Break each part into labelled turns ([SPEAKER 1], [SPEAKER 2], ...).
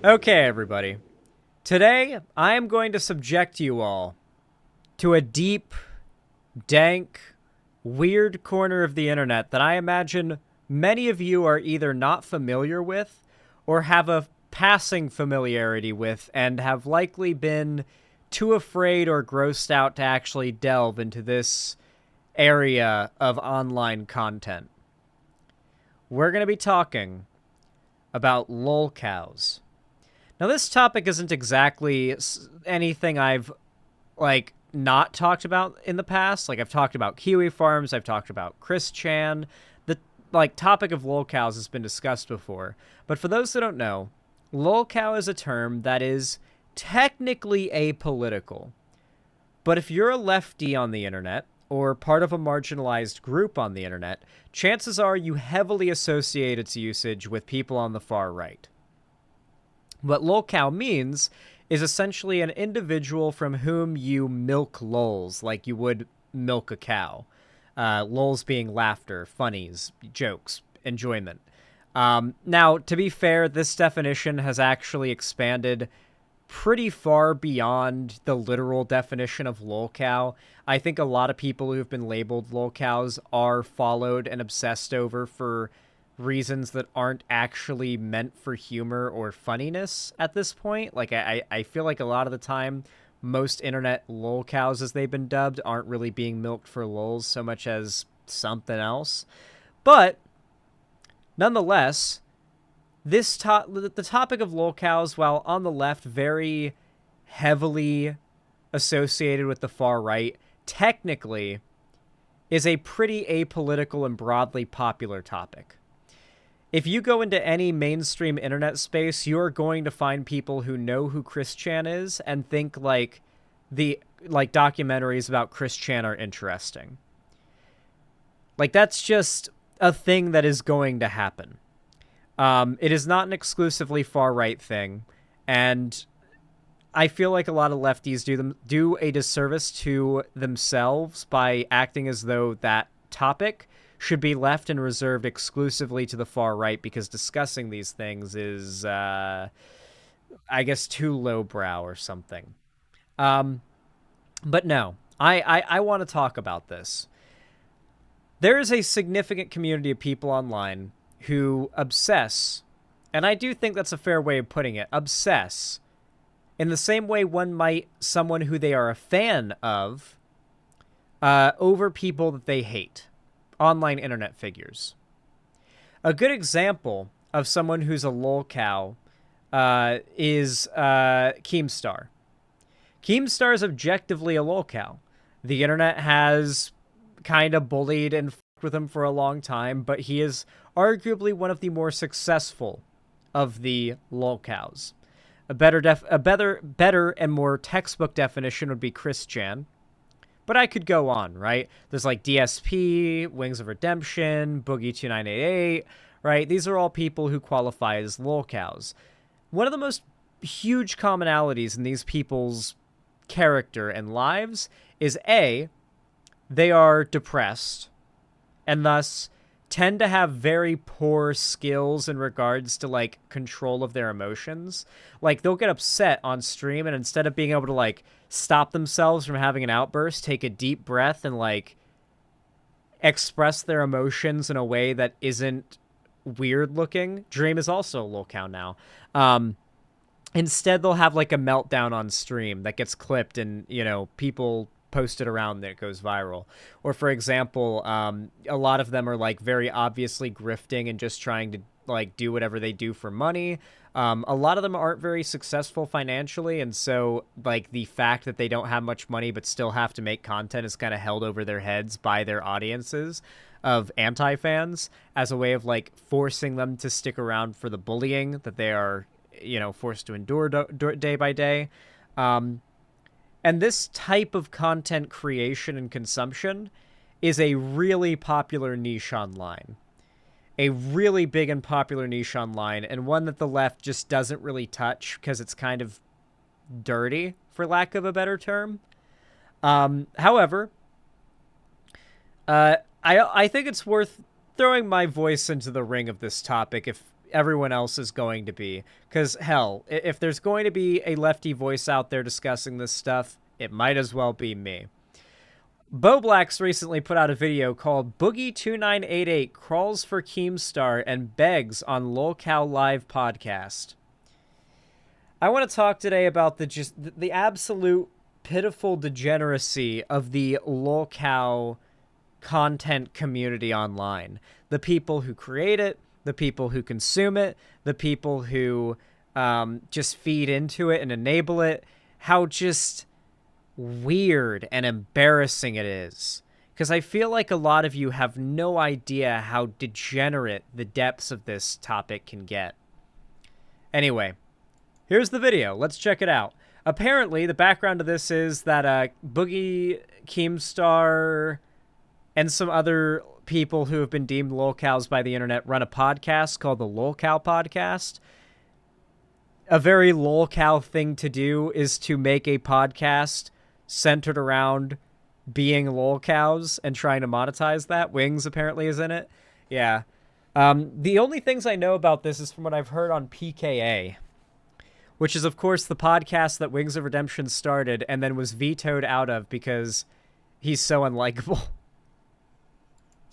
[SPEAKER 1] Okay, everybody. Today, I am going to subject you all to a deep, dank, weird corner of the internet that I imagine many of you are either not familiar with or have a passing familiarity with and have likely been too afraid or grossed out to actually delve into this area of online content. We're going to be talking about lolcows. Now, this topic isn't exactly anything I've, not talked about in the past. Like, I've talked about Kiwi farms, I've talked about Chris Chan. The, topic of lolcows has been discussed before. But for those that don't know, lolcow is a term that is technically apolitical. But if you're a lefty on the internet, or part of a marginalized group on the internet, chances are you heavily associate its usage with people on the far right. What lolcow means is essentially an individual from whom you milk lols like you would milk a cow. Lols being laughter, funnies, jokes, enjoyment. Now, to be fair, this definition has actually expanded pretty far beyond the literal definition of lolcow. I think a lot of people who've been labeled lolcows are followed and obsessed over for reasons that aren't actually meant for humor or funniness at this point. Like, I feel like a lot of the time, most internet lolcows, as they've been dubbed, aren't really being milked for lols so much as something else. But, nonetheless, the topic of lolcows, while on the left very heavily associated with the far right, technically is a pretty apolitical and broadly popular topic. If you go into any mainstream internet space, you're going to find people who know who Chris Chan is and think documentaries about Chris Chan are interesting. Like, that's just a thing that is going to happen. It is not an exclusively far-right thing, and I feel like a lot of lefties do a disservice to themselves by acting as though that topic should be left and reserved exclusively to the far right, because discussing these things is, I guess, too lowbrow or something. But no, I want to talk about this. There is a significant community of people online who obsess, and I do think that's a fair way of putting it, obsess, in the same way one might someone who they are a fan of, over people that they hate. Online internet figures. A good example of someone who's a lolcow is Keemstar. Keemstar is objectively a lolcow. The internet has kind of bullied and fucked with him for a long time, but he is arguably one of the more successful of the lolcows. A better and more textbook definition would be Chris Chan. But I could go on, right? There's like DSP, Wings of Redemption, Boogie2988, right? These are all people who qualify as lolcows. One of the most huge commonalities in these people's character and lives is A, they are depressed, and thus tend to have very poor skills in regards to, like, control of their emotions. Like, they'll get upset on stream, and instead of being able to, like, stop themselves from having an outburst, take a deep breath and, like, express their emotions in a way that isn't weird looking. Dream is also a lolcow now. Instead, they'll have, like, a meltdown on stream that gets clipped and, you know, people post it around that goes viral. Or, for example, a lot of them are, like, very obviously grifting and just trying to, like, do whatever they do for money. A lot of them aren't very successful financially, and so, like, the fact that they don't have much money but still have to make content is kind of held over their heads by their audiences of anti-fans as a way of, like, forcing them to stick around for the bullying that they are, you know, forced to endure day by day. And this type of content creation and consumption is a really popular niche online. A really big and popular niche online, and one that the left just doesn't really touch because it's kind of dirty, for lack of a better term. However, I think it's worth throwing my voice into the ring of this topic everyone else is going to be. Because, hell, if there's going to be a lefty voice out there discussing this stuff, it might as well be me. Boblax recently put out a video called Boogie2988 Crawls for Keemstar and Begs on Lolcow Live Podcast. I want to talk today about the absolute pitiful degeneracy of the Lolcow content community online. The people who create it, the people who consume it, the people who just feed into it and enable it, how just weird and embarrassing it is. Because I feel like a lot of you have no idea how degenerate the depths of this topic can get. Anyway, here's the video. Let's check it out. Apparently, the background of this is that Boogie, Keemstar, and some other people who have been deemed lolcows by the internet run a podcast called the Lolcow Podcast. A very lolcow thing to do is to make a podcast centered around being lolcows and trying to monetize that. Wings apparently is in it. Yeah. The only things I know about this is from what I've heard on PKA, which is, of course, the podcast that Wings of Redemption started and then was vetoed out of because he's so unlikable.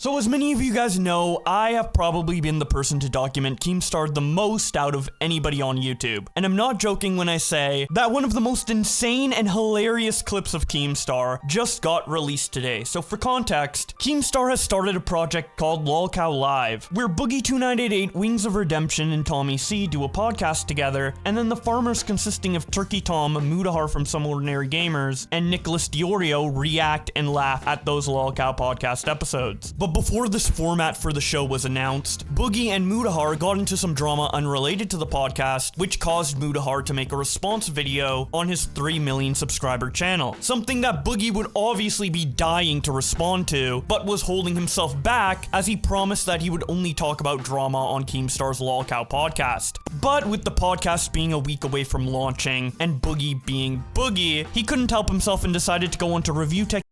[SPEAKER 2] So as many of you guys know, I have probably been the person to document Keemstar the most out of anybody on YouTube. And I'm not joking when I say that one of the most insane and hilarious clips of Keemstar just got released today. So for context, Keemstar has started a project called Lolcow Live, where Boogie2988, Wings of Redemption, and Tommy C do a podcast together, and then the farmers consisting of Turkey Tom, Mudahar from Some Ordinary Gamers, and Nicholas Diorio react and laugh at those Lolcow podcast episodes. But before this format for the show was announced, Boogie and Mudahar got into some drama unrelated to the podcast, which caused Mudahar to make a response video on his 3 million subscriber channel. Something that Boogie would obviously be dying to respond to, but was holding himself back as he promised that he would only talk about drama on Keemstar's Lolcow podcast. But with the podcast being a week away from launching, and Boogie being Boogie, he couldn't help himself and decided to go onto review tech.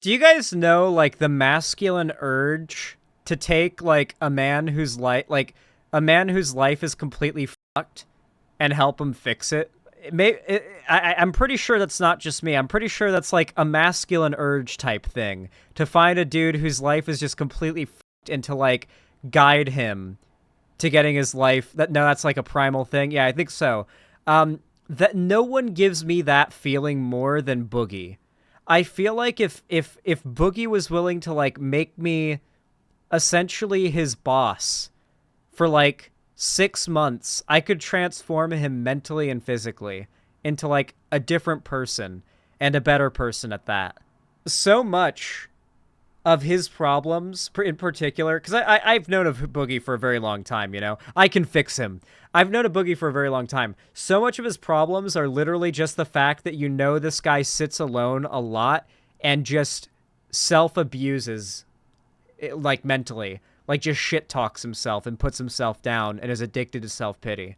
[SPEAKER 1] Do you guys know, like, the masculine urge to take, like, a man whose life is completely fucked and help him fix it? I'm pretty sure that's not just me. I'm pretty sure that's, like, a masculine urge type thing. To find a dude whose life is just completely fucked and to, like, guide him to getting his life... That's, like, a primal thing. Yeah, I think so. That no one gives me that feeling more than Boogie. I feel like if Boogie was willing to, like, make me essentially his boss for, like, 6 months, I could transform him mentally and physically into, like, a different person, and a better person at that. So much of his problems, in particular, because I've known of Boogie for a very long time, you know? I can fix him. I've known of Boogie for a very long time. So much of his problems are literally just the fact that you know this guy sits alone a lot and just self-abuses, like, mentally. Like, just shit-talks himself and puts himself down and is addicted to self-pity.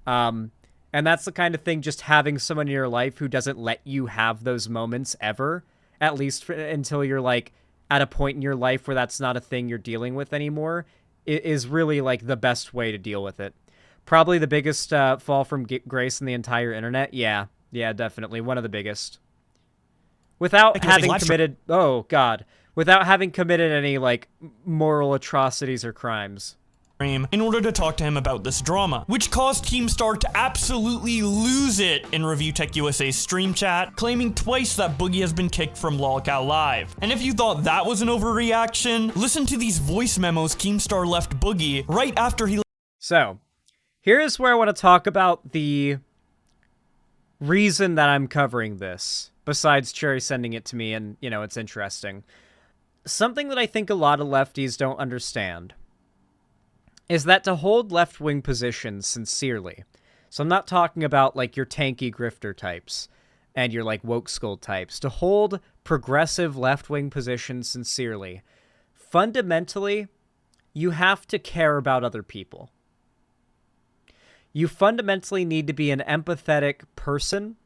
[SPEAKER 1] And that's the kind of thing, just having someone in your life who doesn't let you have those moments ever, at least until you're, like, at a point in your life where that's not a thing you're dealing with anymore, is really, like, the best way to deal with it. Probably the biggest fall from grace in the entire internet. Yeah, definitely. One of the biggest. Without having committed... Oh, God. Without having committed any, like, moral atrocities or crimes.
[SPEAKER 2] In order to talk to him about this drama, which caused Keemstar to absolutely lose it in Review Tech USA's stream chat, claiming twice that Boogie has been kicked from Lolcow Live. And if you thought that was an overreaction, listen to these voice memos Keemstar left Boogie right after he...
[SPEAKER 1] So, here's where I want to talk about the reason that I'm covering this, besides Cherry sending it to me and, you know, it's interesting. Something that I think a lot of lefties don't understand is that to hold left-wing positions sincerely, so I'm not talking about, like, your tanky grifter types and your, like, woke skull types, to hold progressive left-wing positions sincerely, fundamentally, you have to care about other people. You fundamentally need to be an empathetic person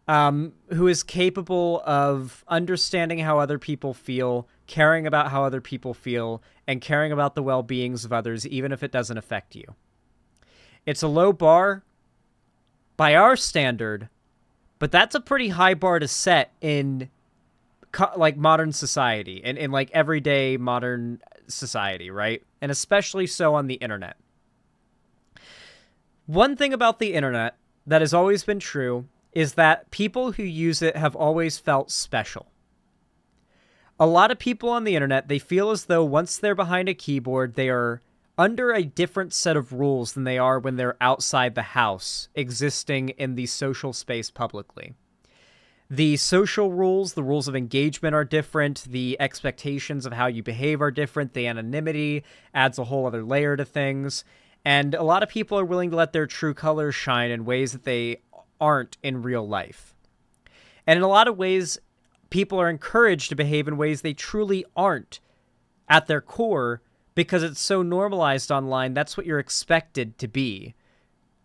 [SPEAKER 1] who is capable of understanding how other people feel, caring about how other people feel, and caring about the well-beings of others, even if it doesn't affect you. It's a low bar by our standard, but that's a pretty high bar to set in like modern society and in like everyday modern society, right? And especially so on the internet. One thing about the internet that has always been true is that people who use it have always felt special. A lot of people on the internet, they feel as though once they're behind a keyboard, they are under a different set of rules than they are when they're outside the house, existing in the social space publicly. The social rules, the rules of engagement are different, the expectations of how you behave are different, the anonymity adds a whole other layer to things, and a lot of people are willing to let their true colors shine in ways that they aren't in real life. And in a lot of ways, people are encouraged to behave in ways they truly aren't at their core because it's so normalized online. That's what you're expected to be.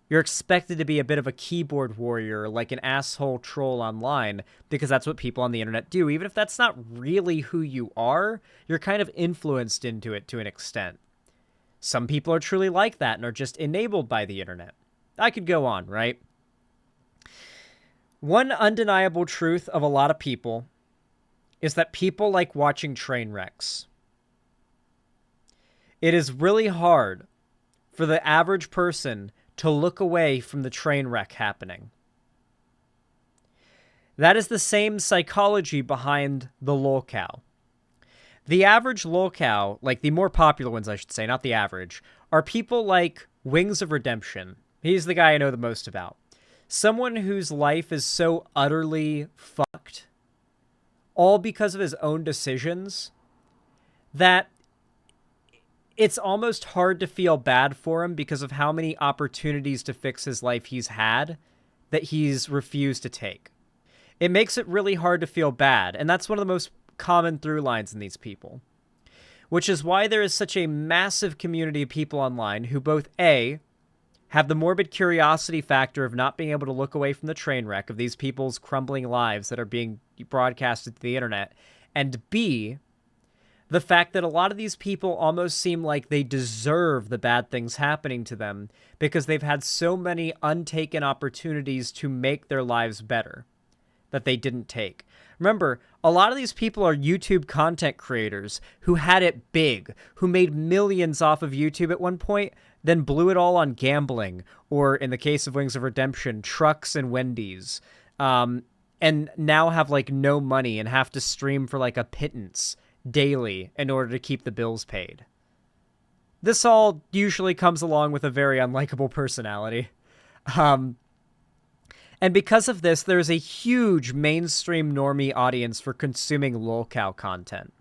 [SPEAKER 1] You're expected to be a bit of a keyboard warrior, like an asshole troll online, because that's what people on the internet do. Even if that's not really who you are, you're kind of influenced into it to an extent. Some people are truly like that and are just enabled by the internet. I could go on, right? One undeniable truth of a lot of people is that people like watching train wrecks. It is really hard for the average person to look away from the train wreck happening. That is the same psychology behind the Lolcow. The average Lolcow, like the more popular ones I should say, not the average, are people like Wings of Redemption. He's the guy I know the most about. Someone whose life is so utterly fucked, all because of his own decisions, that it's almost hard to feel bad for him because of how many opportunities to fix his life he's had that he's refused to take. It makes it really hard to feel bad, and that's one of the most common through lines in these people. Which is why there is such a massive community of people online who both A, have the morbid curiosity factor of not being able to look away from the train wreck of these people's crumbling lives that are being broadcasted to the internet, and B, the fact that a lot of these people almost seem like they deserve the bad things happening to them because they've had so many untaken opportunities to make their lives better that they didn't take. Remember, a lot of these people are YouTube content creators who had it big, who made millions off of YouTube at one point, then blew it all on gambling, or in the case of Wings of Redemption, trucks and Wendy's, and now have like no money and have to stream for like a pittance daily in order to keep the bills paid. This all usually comes along with a very unlikable personality. And because of this, there's a huge mainstream normie audience for consuming lolcow content,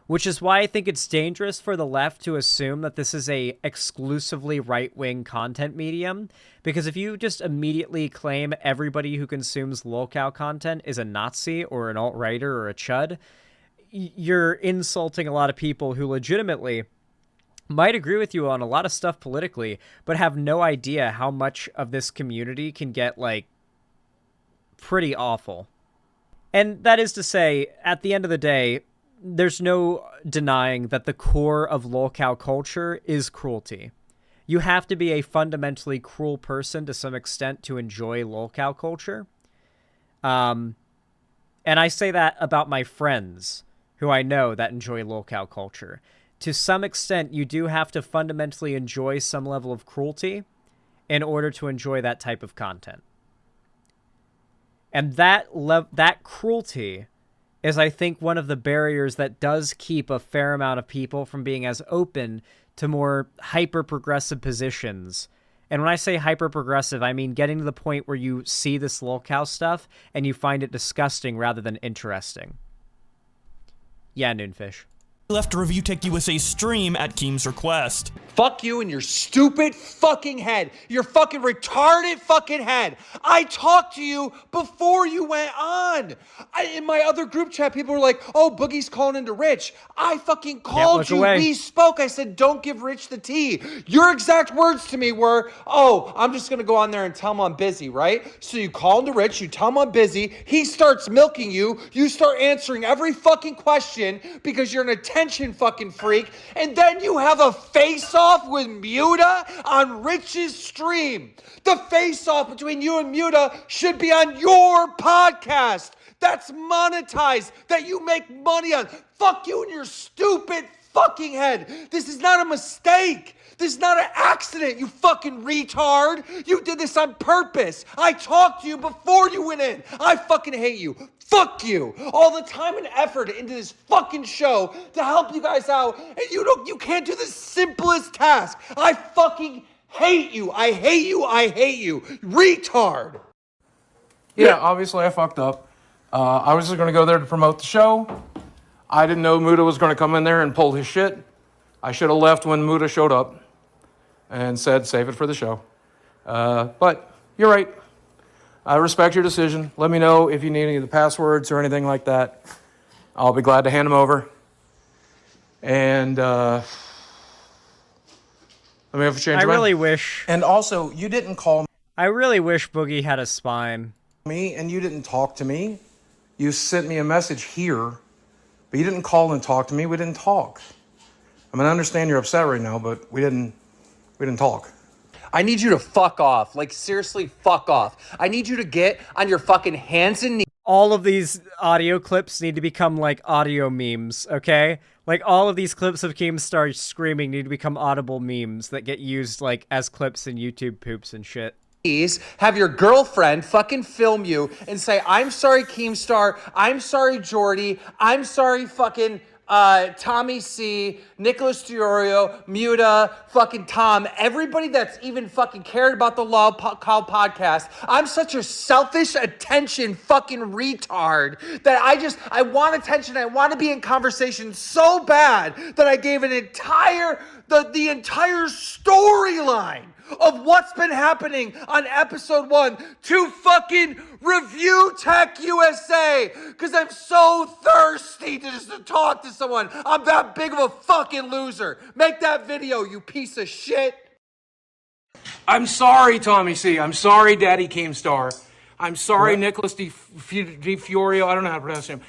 [SPEAKER 1] which is why I think it's dangerous for the left to assume that this is a exclusively right-wing content medium, because if you just immediately claim everybody who consumes lolcow content is a Nazi or an alt-righter or a chud, you're insulting a lot of people who legitimately might agree with you on a lot of stuff politically, but have no idea how much of this community can get, like, pretty awful. And that is to say, at the end of the day, there's no denying that the core of lolcow culture is cruelty. You have to be a fundamentally cruel person to some extent to enjoy lolcow culture. And I say that about my friends who I know that enjoy lolcow culture. To some extent, you do have to fundamentally enjoy some level of cruelty in order to enjoy that type of content. And that cruelty is, I think, one of the barriers that does keep a fair amount of people from being as open to more hyper-progressive positions. And when I say hyper-progressive, I mean getting to the point where you see this lolcow stuff and you find it disgusting rather than interesting. Yeah, Noonfish.
[SPEAKER 2] left to review Tech USA's stream at Keem's request.
[SPEAKER 3] Fuck you and your stupid fucking head. Your fucking retarded fucking head. I talked to you before you went on. In my other group chat, people were like, oh, Boogie's calling into Rich. I fucking called you.
[SPEAKER 1] Away.
[SPEAKER 3] We spoke. I said, don't give Rich the tea. Your exact words to me were, oh, I'm just going to go on there and tell him I'm busy, right? So you call into Rich. You tell him I'm busy. He starts milking you. You start answering every fucking question because you're an attention fucking freak. And then you have a face-off with Muta on Rich's stream. The face-off between you and Muta should be on your podcast. That's monetized, that you make money on. Fuck you and your stupid fucking head. This is not a mistake. This is not an accident, you fucking retard. You did this on purpose. I talked to you before you went in. I fucking hate you. Fuck you. All the time and effort into this fucking show to help you guys out, and you can't do the simplest task. I fucking hate you. I hate you. I hate you. Retard.
[SPEAKER 4] Yeah, obviously I fucked up. I was just going to go there to promote the show. I didn't know Muta was going to come in there and pull his shit. I should have left when Muta showed up and said, save it for the show. But you're right. I respect your decision. Let me know if you need any of the passwords or anything like that. I'll be glad to hand them over. And let me have a change
[SPEAKER 1] I
[SPEAKER 4] of mind.
[SPEAKER 1] really wish.
[SPEAKER 5] And also, you didn't call
[SPEAKER 1] I really wish Boogie had a spine.
[SPEAKER 5] me and you didn't talk to me. You sent me a message here, but you didn't call and talk to me. We didn't talk. I mean, I understand you're upset right now, but we didn't talk.
[SPEAKER 3] I need you to fuck off. Like, seriously, fuck off. I need you to get on your fucking hands and knees.
[SPEAKER 1] All of these audio clips need to become like audio memes, okay? Like all of these clips of Keemstar screaming need to become audible memes that get used like as clips in YouTube poops and shit.
[SPEAKER 3] Have your girlfriend fucking film you and say, I'm sorry, Keemstar. I'm sorry, Jordy. I'm sorry, fucking Tommy C, Nicholas Diorio, Muta, fucking Tom, everybody that's even fucking cared about the Lolcows podcast. I'm such a selfish attention fucking retard that I want attention. I want to be in conversation so bad that I gave the entire storyline of what's been happening on episode 1 to fucking review Tech USA because I'm so thirsty to talk to someone. I'm that big of a fucking loser. Make that video, you piece of shit.
[SPEAKER 4] I'm sorry, Tommy C. I'm sorry, Daddy Keemstar. I'm sorry, Nicholas Di Fiorio. I don't know how to pronounce him.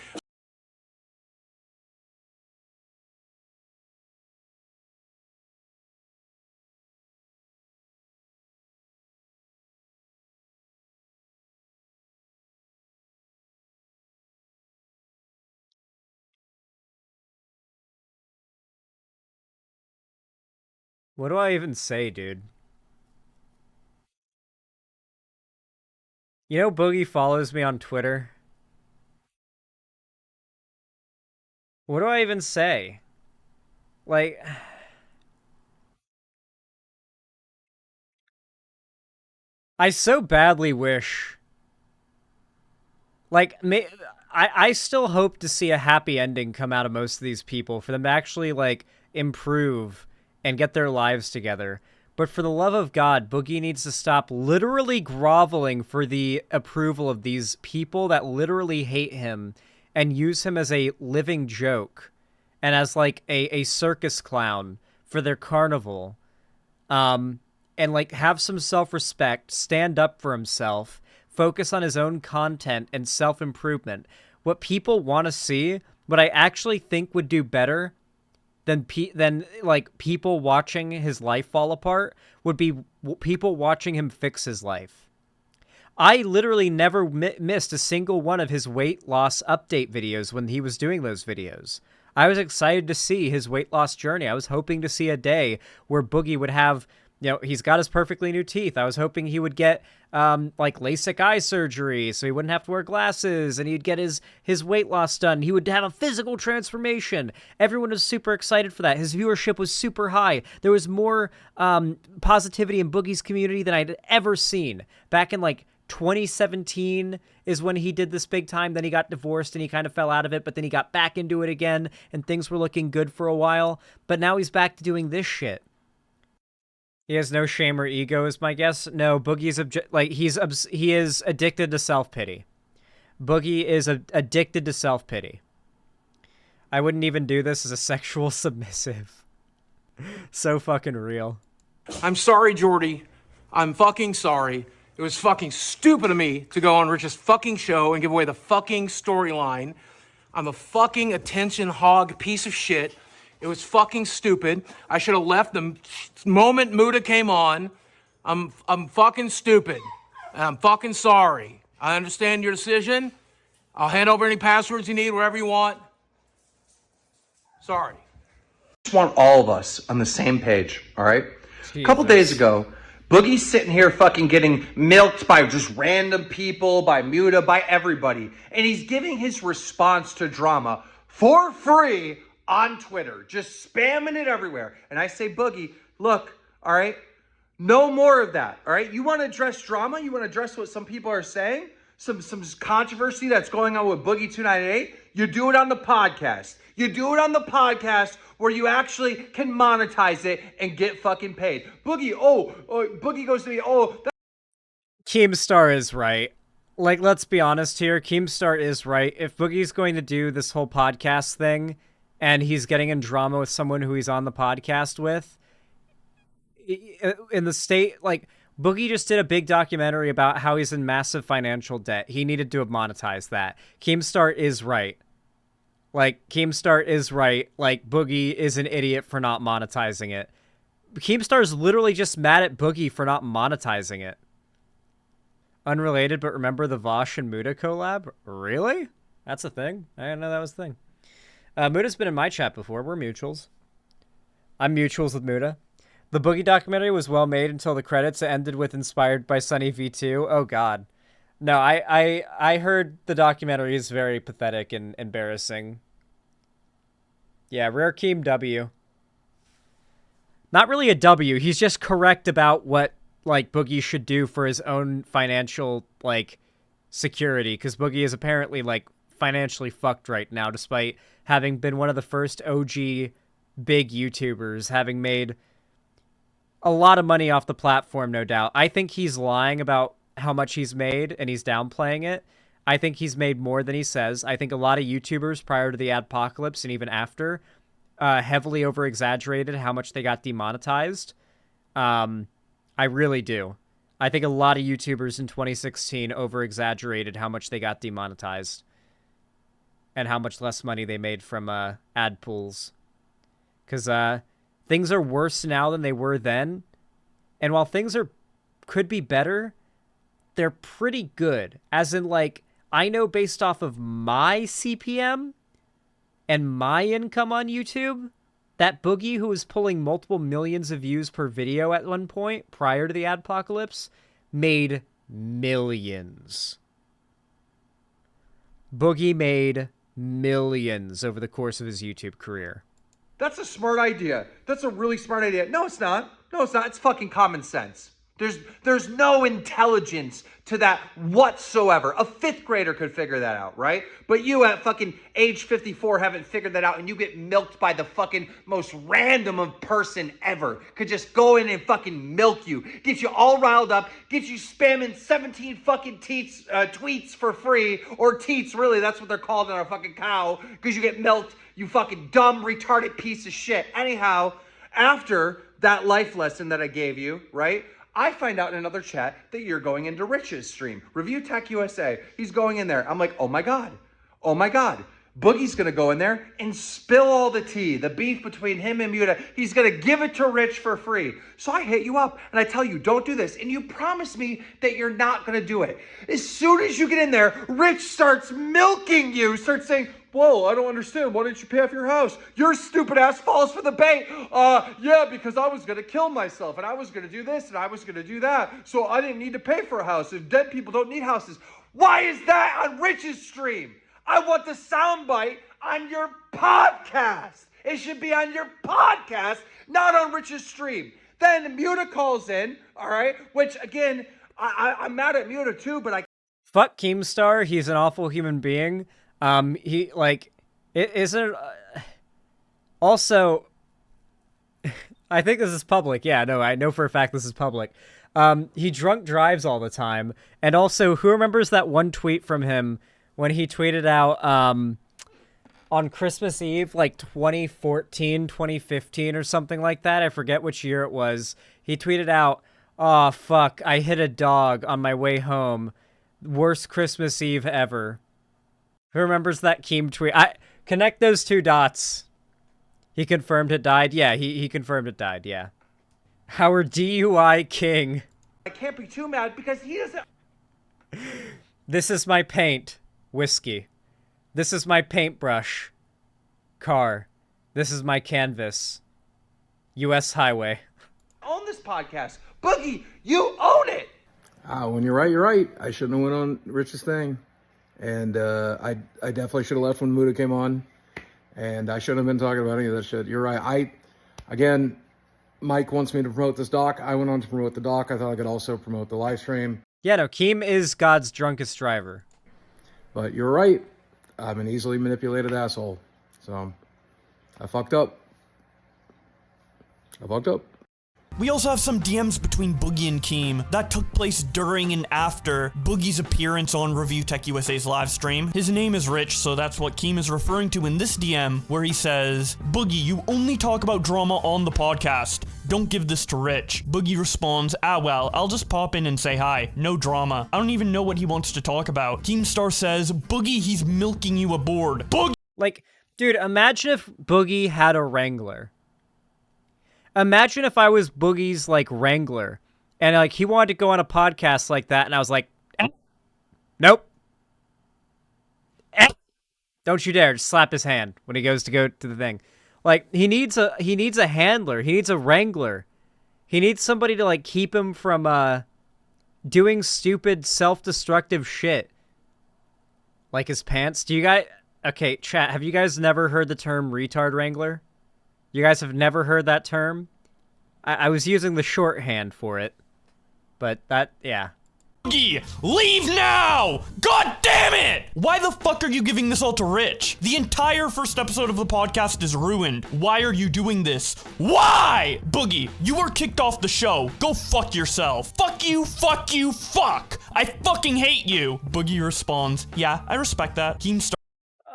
[SPEAKER 1] What do I even say, dude? You know Boogie follows me on Twitter? What do I even say? Like... I so badly wish... Like, I still hope to see a happy ending come out of most of these people, for them to actually, like, improve and get their lives together. But for the love of God, Boogie needs to stop literally groveling for the approval of these people that literally hate him and use him as a living joke and as, like, a circus clown for their carnival. And, like, have some self-respect, stand up for himself, focus on his own content and self-improvement. What people want to see, what I actually think would do better than like people watching his life fall apart, would be people watching him fix his life. I literally never missed a single one of his weight loss update videos when he was doing those videos. I was excited to see his weight loss journey. I was hoping to see a day where Boogie would have, you know, he's got his perfectly new teeth. I was hoping he would get like LASIK eye surgery so he wouldn't have to wear glasses, and he'd get his weight loss done. He would have a physical transformation. Everyone was super excited for that. His viewership was super high. There was more positivity in Boogie's community than I'd ever seen back in like 2017 is when he did this big time. Then he got divorced and he kind of fell out of it, but then he got back into it again and things were looking good for a while. But now he's back to doing this shit. He has no shame or ego, is my guess. No, Boogie's he is addicted to self-pity. Boogie is addicted to self-pity. I wouldn't even do this as a sexual submissive. So fucking real.
[SPEAKER 4] I'm sorry, Jordy. I'm fucking sorry. It was fucking stupid of me to go on Rich's fucking show and give away the fucking storyline. I'm a fucking attention hog piece of shit. It was fucking stupid. I should have left the moment Muda came on. I'm fucking stupid. And I'm fucking sorry. I understand your decision. I'll hand over any passwords you need, wherever you want. Sorry.
[SPEAKER 3] I just want all of us on the same page, all right?
[SPEAKER 1] Jesus.
[SPEAKER 3] A couple days ago, Boogie's sitting here fucking getting milked by just random people, by Muda, by everybody. And he's giving his response to drama for free on Twitter, just spamming it everywhere. And I say, Boogie, look, all right, no more of that, all right? You want to address drama? You want to address what some people are saying? Some controversy that's going on with Boogie 298? You do it on the podcast. You do it on the podcast where you actually can monetize it and get fucking paid. Boogie, Boogie goes to me,
[SPEAKER 1] Keemstar is right. Like, let's be honest here. Keemstar is right. If Boogie's going to do this whole podcast thing and he's getting in drama with someone who he's on the podcast with, in the state, like, Boogie just did a big documentary about how he's in massive financial debt. He needed to have monetized that. Keemstar is right. Like, Keemstar is right. Like, Boogie is an idiot for not monetizing it. Keemstar's literally just mad at Boogie for not monetizing it. Unrelated, but remember the Vosh and Muda collab? Really? That's a thing? I didn't know that was a thing. Muda's been in my chat before. We're mutuals. I'm mutuals with Muda. The Boogie documentary was well made until the credits ended with inspired by Sunny V2. Oh, God. No, I heard the documentary is very pathetic and embarrassing. Yeah, Rare Keem W. Not really a W. He's just correct about what, like, Boogie should do for his own financial, like, security. Because Boogie is apparently, like, financially fucked right now, despite having been one of the first OG big YouTubers, having made a lot of money off the platform, no doubt. I think he's lying about how much he's made, and he's downplaying it. I think he's made more than he says. I think a lot of YouTubers prior to the adpocalypse and even after heavily over-exaggerated how much they got demonetized. I really do. I think a lot of YouTubers in 2016 over-exaggerated how much they got demonetized and how much less money they made from ad pools. Because things are worse now than they were then. And while things could be better, they're pretty good. As in, like, I know based off of my CPM and my income on YouTube, that Boogie, who was pulling multiple millions of views per video at one point prior to the adpocalypse, made millions. Boogie made millions over the course of his YouTube career.
[SPEAKER 3] That's a smart idea. That's a really smart idea. No, it's not. No, it's not. It's fucking common sense. There's no intelligence to that whatsoever. A fifth grader could figure that out, right? But you at fucking age 54 haven't figured that out, and you get milked by the fucking most random of person ever. Could just go in and fucking milk you. Get you all riled up. Get you spamming 17 fucking tweets for free. Or teats, really. That's what they're called on a fucking cow. Because you get milked, you fucking dumb, retarded piece of shit. Anyhow, after that life lesson that I gave you, right? I find out in another chat that you're going into Rich's stream. Review Tech USA. He's going in there. I'm like, oh my God. Oh my God. Boogie's going to go in there and spill all the tea, the beef between him and Muda. He's going to give it to Rich for free. So I hit you up and I tell you, don't do this. And you promise me that you're not going to do it. As soon as you get in there, Rich starts milking you, starts saying, whoa, I don't understand. Why didn't you pay off your house? Your stupid ass falls for the bait. Yeah, because I was going to kill myself and I was going to do this and I was going to do that. So I didn't need to pay for a house. If dead people don't need houses. Why is that on Rich's stream? I want the soundbite on your podcast. It should be on your podcast, not on Rich's stream. Then Muta calls in, all right, which again, I'm mad at Muta too, but I
[SPEAKER 1] Fuck Keemstar. He's an awful human being. He like it isn't. Also, I think this is public. Yeah, no, I know for a fact this is public. He drunk drives all the time, and also, who remembers that one tweet from him when he tweeted out on Christmas Eve, like 2014, 2015, or something like that? I forget which year it was. He tweeted out, "Oh fuck, I hit a dog on my way home. Worst Christmas Eve ever." Who remembers that Keem tweet? I connect those two dots. He confirmed it died. Yeah, he confirmed it died. Yeah. Howard DUI King.
[SPEAKER 3] can't be too mad because he doesn't.
[SPEAKER 1] This is my paint. Whiskey. This is my paintbrush. Car. This is my canvas. U.S. Highway.
[SPEAKER 3] Own this podcast. Boogie, you own it.
[SPEAKER 5] When you're right, you're right. I shouldn't have went on Rich's thing. And I definitely should have left when Muda came on. And I shouldn't have been talking about any of that shit. You're right. Again, Mike wants me to promote this doc. I went on to promote the doc. I thought I could also promote the live stream.
[SPEAKER 1] Yeah, no, Keem is God's drunkest driver.
[SPEAKER 5] But you're right. I'm an easily manipulated asshole. So, I fucked up.
[SPEAKER 2] We also have some DMs between Boogie and Keem that took place during and after Boogie's appearance on Review Tech USA's live stream. His name is Rich, so that's what Keem is referring to in this DM, where he says, "Boogie, you only talk about drama on the podcast. Don't give this to Rich." Boogie responds, well, I'll just pop in and say hi. No drama. I don't even know what he wants to talk about. Keemstar says, "Boogie, he's milking you aboard." Boogie!
[SPEAKER 1] Like, dude, imagine if Boogie had a Wrangler. Imagine if I was Boogie's, like, Wrangler, and, like, he wanted to go on a podcast like that, and I was like, nope. Don't you dare. Just slap his hand when he goes to the thing. Like, he needs a handler. He needs a Wrangler. He needs somebody to, like, keep him from, doing stupid, self-destructive shit. Like his pants. Do you guys... Okay, chat, have you guys never heard the term retard Wrangler? You guys have never heard that term? I was using the shorthand for it. But that, yeah.
[SPEAKER 2] Boogie, leave now! God damn it! Why the fuck are you giving this all to Rich? The entire first episode of the podcast is ruined. Why are you doing this? Why? Boogie, you were kicked off the show. Go fuck yourself. Fuck you, fuck you, fuck! I fucking hate you! Boogie responds, yeah, I respect that. Keemstar.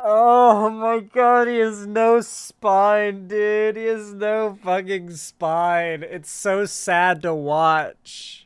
[SPEAKER 1] Oh my god, he has no spine, dude. He has no fucking spine. It's so sad to watch.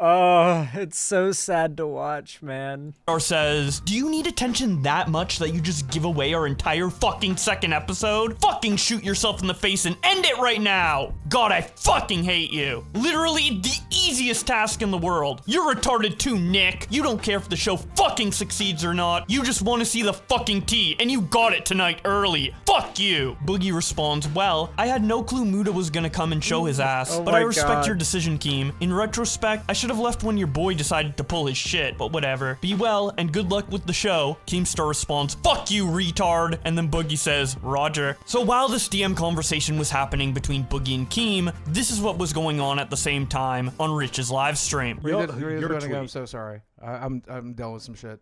[SPEAKER 1] Oh, it's so sad to watch, man.
[SPEAKER 2] Says, do you need attention that much that you just give away our entire fucking second episode? Fucking shoot yourself in the face and end it right now! God, I fucking hate you. Literally the easiest task in the world. You're retarded too, Nick. You don't care if the show fucking succeeds or not. You just want to see the fucking tea, and you got it tonight early. Fuck you. Boogie responds, well, I had no clue Muda was gonna come and show his ass, but I respect your decision, Keem. In retrospect, I should have left when your boy decided to pull his shit, but whatever. Be well, and good luck with the show. Keemstar responds, fuck you, retard, and then Boogie says, Roger. So while this DM conversation was happening between Boogie and Keem, this is what was going on at the same time on Rich's live stream.
[SPEAKER 5] I'm so sorry. I'm done with some shit.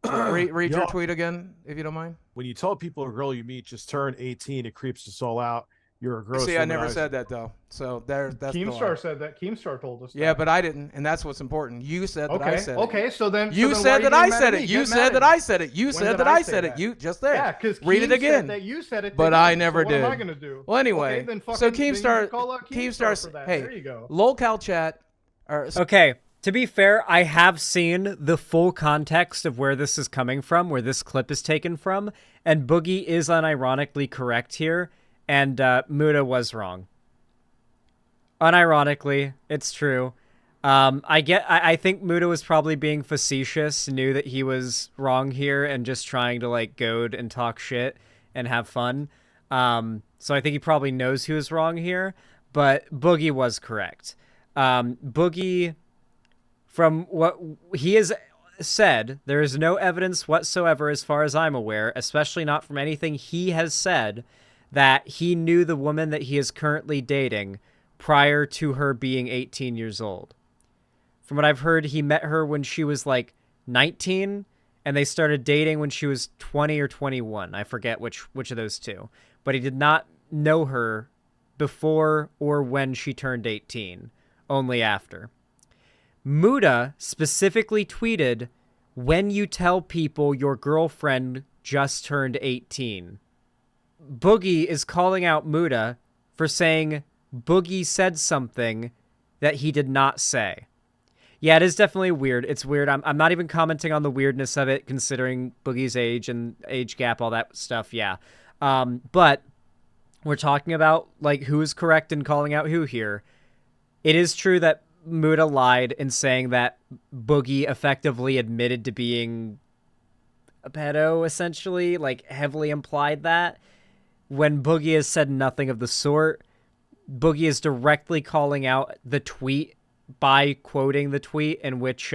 [SPEAKER 5] Read your tweet again, if you don't mind.
[SPEAKER 6] When you tell people a girl you meet just turned 18, it creeps us all out. You're a gross.
[SPEAKER 5] See, I never said that though. So that's
[SPEAKER 7] Keemstar said that. Keemstar told us.
[SPEAKER 5] Yeah, but I didn't, and that's what's important. You said that I said it.
[SPEAKER 7] Okay, so then
[SPEAKER 5] you said that I said it. You said that I said it. You said that I said it. You just there.
[SPEAKER 7] Yeah, because
[SPEAKER 5] read it again.
[SPEAKER 7] That you said it.
[SPEAKER 5] But I never did.
[SPEAKER 7] What am I gonna do?
[SPEAKER 5] Well, anyway.
[SPEAKER 7] Okay, then
[SPEAKER 5] so Keemstar. Hey,
[SPEAKER 7] there you go.
[SPEAKER 5] Lolcow chat.
[SPEAKER 1] Okay. To be fair, I have seen the full context of where this is coming from, where this clip is taken from, and Boogie is unironically correct here, and Muda was wrong. Unironically, it's true. I think Muda was probably being facetious, knew that he was wrong here, and just trying to, like, goad and talk shit and have fun. So I think he probably knows he was wrong here, but Boogie was correct. Boogie... From what he has said, there is no evidence whatsoever, as far as I'm aware, especially not from anything he has said, that he knew the woman that he is currently dating prior to her being 18 years old. From what I've heard, he met her when she was like 19, and they started dating when she was 20 or 21. I forget which of those two. But he did not know her before or when she turned 18, only after. Muda specifically tweeted, "When you tell people your girlfriend just turned 18." Boogie is calling out Muda for saying Boogie said something that he did not say. Yeah, it is definitely weird. It's weird. I'm not even commenting on the weirdness of it, considering Boogie's age and age gap, all that stuff, yeah. But we're talking about, like, who is correct in calling out who here. It is true that Muda lied in saying that Boogie effectively admitted to being a pedo, essentially, like, heavily implied that. When Boogie has said nothing of the sort, Boogie is directly calling out the tweet by quoting the tweet in which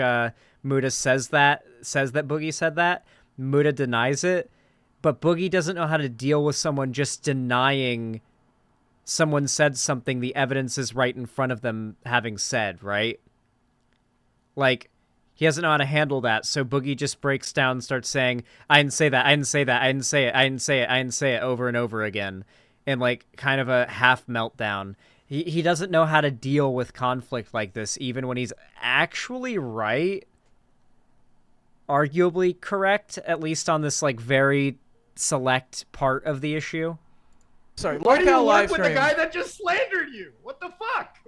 [SPEAKER 1] Muda says that Boogie said that. Muda denies it, but Boogie doesn't know how to deal with someone just denying someone said something the evidence is right in front of them having said, right? Like, he doesn't know how to handle that, so Boogie just breaks down and starts saying, I didn't say that, I didn't say that, I didn't say it, I didn't say it, I didn't say it, over and over again, in, like, kind of a half meltdown. He doesn't know how to deal with conflict like this, even when he's actually right. Arguably correct, at least on this, like, very select part of the issue.
[SPEAKER 8] Sorry,
[SPEAKER 7] Why do you
[SPEAKER 8] Lolcow
[SPEAKER 7] work
[SPEAKER 8] live
[SPEAKER 7] with the
[SPEAKER 8] stream.
[SPEAKER 7] guy that just slandered you? What the fuck?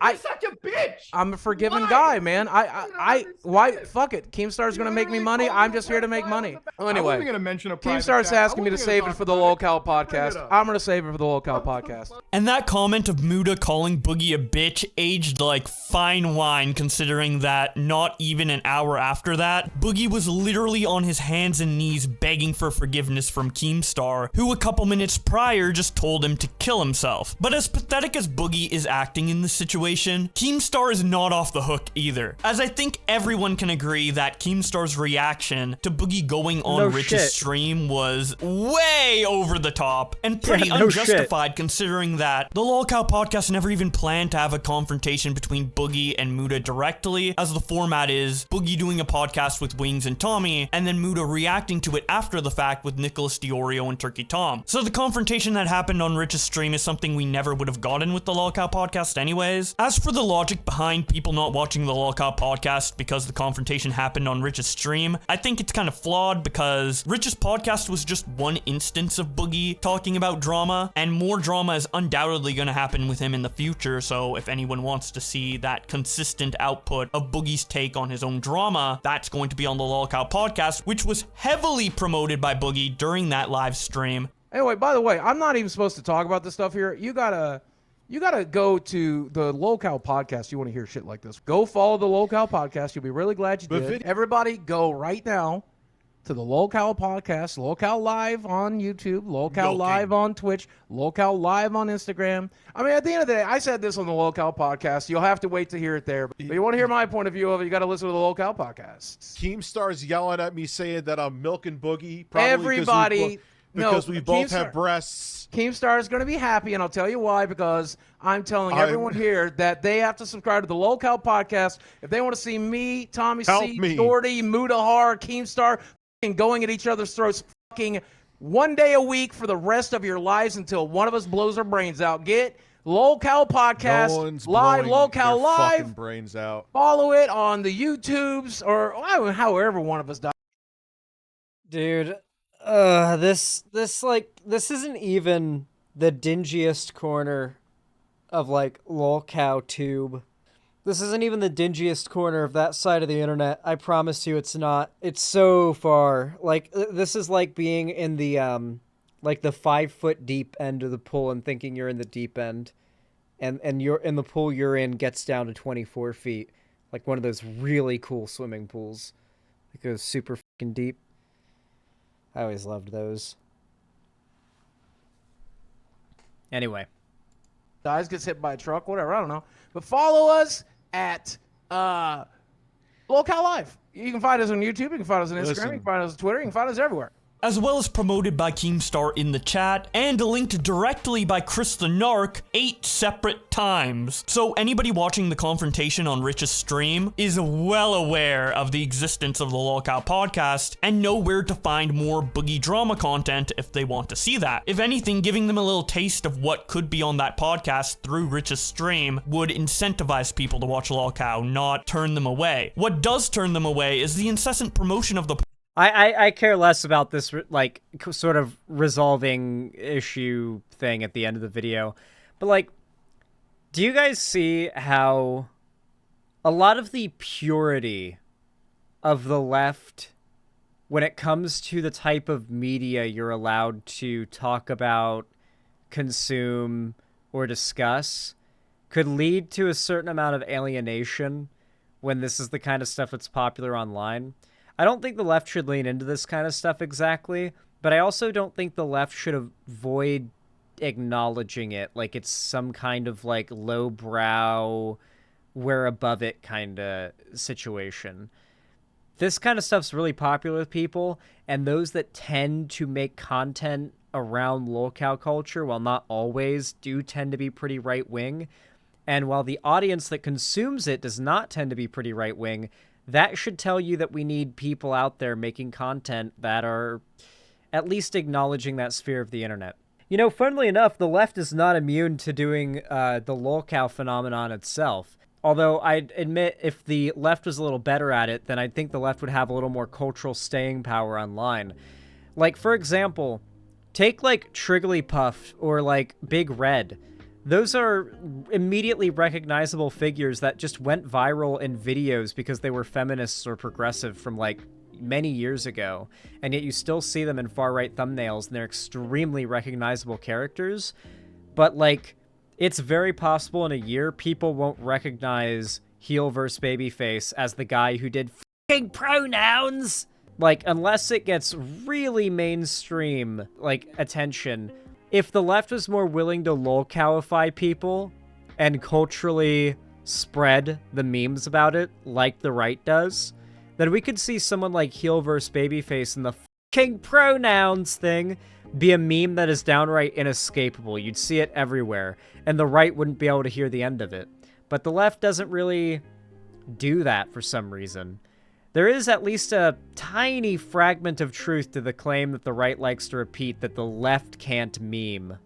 [SPEAKER 7] You're such a bitch.
[SPEAKER 8] I'm a forgiving
[SPEAKER 7] Why?
[SPEAKER 8] guy, man. Why?
[SPEAKER 7] understand.
[SPEAKER 8] Fuck it. Keemstar's gonna make me
[SPEAKER 7] literally
[SPEAKER 8] money.
[SPEAKER 7] called
[SPEAKER 8] I'm
[SPEAKER 7] you
[SPEAKER 8] just
[SPEAKER 7] a
[SPEAKER 8] here to make
[SPEAKER 7] pedophile
[SPEAKER 8] money.
[SPEAKER 7] on the back.
[SPEAKER 8] Well,
[SPEAKER 7] I wasn't
[SPEAKER 8] anyway,
[SPEAKER 7] gonna mention a private
[SPEAKER 8] Keemstar's
[SPEAKER 7] chat.
[SPEAKER 8] asking me
[SPEAKER 7] I
[SPEAKER 8] to
[SPEAKER 7] wasn't
[SPEAKER 8] save
[SPEAKER 7] gonna
[SPEAKER 8] it for the
[SPEAKER 7] talk
[SPEAKER 8] Lolcow
[SPEAKER 7] about it. Bring it
[SPEAKER 8] podcast.
[SPEAKER 7] up.
[SPEAKER 8] I'm gonna save it for the Lolcow podcast.
[SPEAKER 2] And that comment of Muda calling Boogie a bitch aged like fine wine, considering that not even an hour after that, Boogie was literally on his hands and knees begging for forgiveness from Keemstar, who a couple minutes prior just told him to kill himself. But as pathetic as Boogie is acting in this situation, Keemstar is not off the hook either, as I think everyone can agree that Keemstar's reaction to Boogie going on
[SPEAKER 1] No
[SPEAKER 2] Rich's
[SPEAKER 1] shit.
[SPEAKER 2] stream was way over the top and pretty
[SPEAKER 1] Yeah, no
[SPEAKER 2] unjustified, considering that the Lolcow podcast never even planned to have a confrontation between Boogie and Muda directly, as the format is Boogie doing a podcast with Wings and Tommy, and then Muda reacting to it after the fact with Nicholas Diorio and Turkey Tom. So the confrontation that happened on Rich's stream is something we never would have gotten with the Lolcow podcast anyways. As for the logic behind people not watching the Lolcow podcast because the confrontation happened on Rich's stream, I think it's kind of flawed, because Rich's podcast was just one instance of Boogie talking about drama, and more drama is undoubtedly going to happen with him in the future. So if anyone wants to see that consistent output of Boogie's take on his own drama, that's going to be on the Lolcow podcast, which was heavily promoted by Boogie during that live stream.
[SPEAKER 8] Anyway, by the way, I'm not even supposed to talk about this stuff here. You gotta go to the Lolcow podcast. You want to hear shit like this? Go follow the Lolcow podcast. You'll be really glad you did. Everybody, go right now to the Lolcow podcast. Lolcow live on YouTube. Lolcow live on Twitch. Lolcow live on Instagram. I mean, at the end of the day, I said this on the Lolcow podcast. You'll have to wait to hear it there. But you want to hear my point of view of it, you got to listen to the Lolcow podcast.
[SPEAKER 6] Keemstar's yelling at me saying that I'm milking Boogie. Probably
[SPEAKER 8] Everybody.
[SPEAKER 6] because we both
[SPEAKER 8] Keemstar-
[SPEAKER 6] have breasts.
[SPEAKER 8] Keemstar is going to be happy, and I'll tell you why, because I'm telling everyone here that they have to subscribe to the Lolcow podcast if they want to see me, Tommy
[SPEAKER 6] Help
[SPEAKER 8] C,
[SPEAKER 6] me.
[SPEAKER 8] Jordy, Mudahar, Keemstar fucking going at each other's throats fucking one day a week for the rest of your lives until one of us blows our brains out. Get Lolcow podcast
[SPEAKER 6] No one's
[SPEAKER 8] live,
[SPEAKER 6] blowing
[SPEAKER 8] Lolcow
[SPEAKER 6] their
[SPEAKER 8] live.
[SPEAKER 6] fucking brains out.
[SPEAKER 8] Follow it on the YouTubes or however one of us does.
[SPEAKER 1] Dude, this isn't even the dingiest corner of, like, Lolcow tube. This isn't even the dingiest corner of that side of the internet. I promise you it's not. It's so far. Like, this is like being in the, like, the 5 foot deep end of the pool and thinking you're in the deep end. And you're in the pool you're in gets down to 24 feet. Like one of those really cool swimming pools. It goes super fucking deep. I always loved those. Anyway.
[SPEAKER 8] Dies, gets hit by a truck, whatever, I don't know. But follow us at Lolcow Live. You can find us on YouTube, you can find us on Instagram, you can find us on Twitter, you can find us everywhere.
[SPEAKER 2] as well as promoted by Keemstar in the chat, and linked directly by Chris the Narc 8 separate times. So anybody watching the confrontation on Rich's stream is well aware of the existence of the Lolcow podcast and know where to find more boogie drama content if they want to see that. If anything, giving them a little taste of what could be on that podcast through Rich's stream would incentivize people to watch Lolcow, not turn them away. What does turn them away is the incessant promotion of the
[SPEAKER 1] I care less about this, like, sort of resolving issue thing at the end of the video. But, like, do you guys see how a lot of the purity of the left, when it comes to the type of media you're allowed to talk about, consume, or discuss, could lead to a certain amount of alienation when this is the kind of stuff that's popular online? I don't think the left should lean into this kind of stuff exactly, but I also don't think the left should avoid acknowledging it like it's some kind of, like, lowbrow, we're above it kind of situation. This kind of stuff's really popular with people, and those that tend to make content around Lolcow culture, while not always, do tend to be pretty right-wing. And while the audience that consumes it does not tend to be pretty right-wing, that should tell you that we need people out there making content that are at least acknowledging that sphere of the internet. You know, funnily enough, the left is not immune to doing the Lolcow phenomenon itself. Although I'd admit if the left was a little better at it, then I think the left would have a little more cultural staying power online. Like, for example, take, like, Trigglypuff or, like, Big Red. Those are immediately recognizable figures that just went viral in videos because they were feminists or progressive from, like, many years ago. And yet you still see them in far-right thumbnails, and they're extremely recognizable characters. But, like, it's very possible in a year people won't recognize heel versus babyface as the guy who did f***ing pronouns! Like, unless it gets really mainstream, like, attention. If the left was more willing to Lolcowify people and culturally spread the memes about it like the right does, then we could see someone like heel versus babyface and the f***ing pronouns thing be a meme that is downright inescapable. You'd see it everywhere, and the right wouldn't be able to hear the end of it. But the left doesn't really do that for some reason. There is at least a tiny fragment of truth to the claim that the right likes to repeat that the left can't meme.